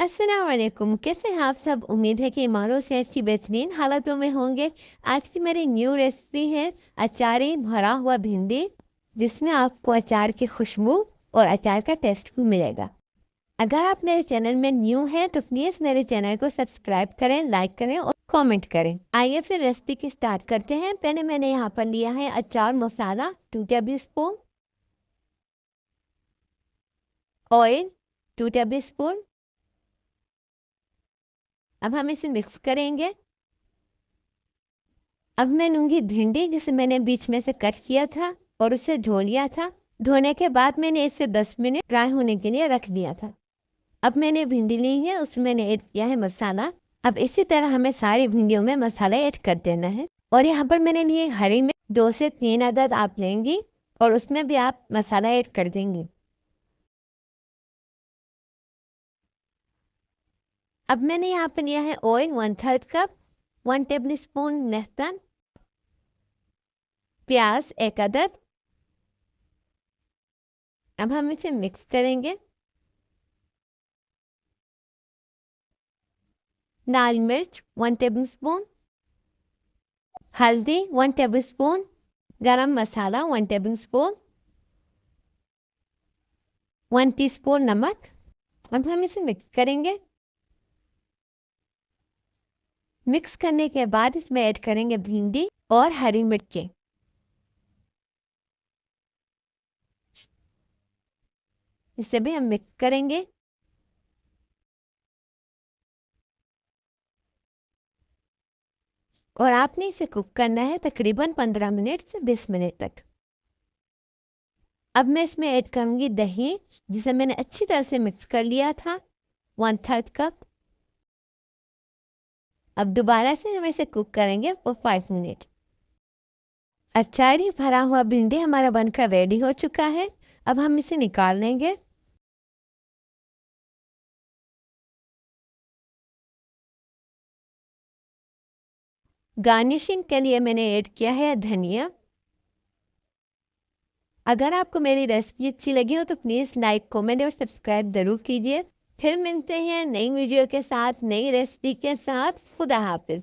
अस्सलाम वालेकुम। कैसे हैं आप सब? उम्मीद है कि ईमानों से ऐसी बेहतरीन हालतों में होंगे। आज की मेरी न्यू रेसिपी है अचारी भरा हुआ भिंडी, जिसमें आपको अचार की खुशबू और अचार का टेस्ट भी मिलेगा। अगर आप मेरे चैनल में न्यू हैं तो प्लीज़ मेरे चैनल को सब्सक्राइब करें, लाइक करें और कमेंट करें। आइए फिर रेसिपी की स्टार्ट करते हैं। पहले मैंने यहाँ पर लिया है अचार मसाला 2 table spoon, oil 2 table spoon. अब हम इसे मिक्स करेंगे। अब मैं लूँगी भिंडी, जिसे मैंने बीच में से कट किया था और उसे धो लिया था। धोने के बाद मैंने इसे 10 मिनट फ्राई होने के लिए रख दिया था। अब मैंने भिंडी ली है, उसमें मैंने ऐड किया है मसाला। अब इसी तरह हमें सारी भिंडियों में मसाला ऐड कर देना है। और यहाँ पर मैंने लिए हरी मिर्च 2 से 3 अदद आप लेंगी और उसमें भी आप मसाला ऐड कर देंगी। अब मैंने यहाँ पर लिया है ऑयल 1/3 कप, 1 टेबल स्पून लहसुन, प्याज 1 अदद। अब हम इसे मिक्स करेंगे। लाल मिर्च 1 टेबल स्पून, हल्दी 1 टेबल स्पून, गरम मसाला 1 टेबल स्पून, 1 टीस्पून नमक। अब हम इसे मिक्स करेंगे। मिक्स करने के बाद इसमें ऐड करेंगे भिंडी और हरी मिर्चें। इसे भी हम मिक्स करेंगे। और आपने इसे कुक करना है तकरीबन 15 मिनट से 20 मिनट तक। अब मैं इसमें ऐड करूंगी दही, जिसे मैंने अच्छी तरह से मिक्स कर लिया था, 1/3 कप। अब दोबारा से हम इसे कुक करेंगे फॉर 5 मिनट। अचारी भरा हुआ भिंडी हमारा बनकर रेडी हो चुका है। अब हम इसे निकाल लेंगे। गार्निशिंग के लिए मैंने ऐड किया है धनिया। अगर आपको मेरी रेसिपी अच्छी लगी हो तो प्लीज़ लाइक, कमेंट और सब्सक्राइब ज़रूर कीजिए। फिर मिलते हैं नई वीडियो के साथ, नई रेसिपी के साथ। खुदा हाफिज़।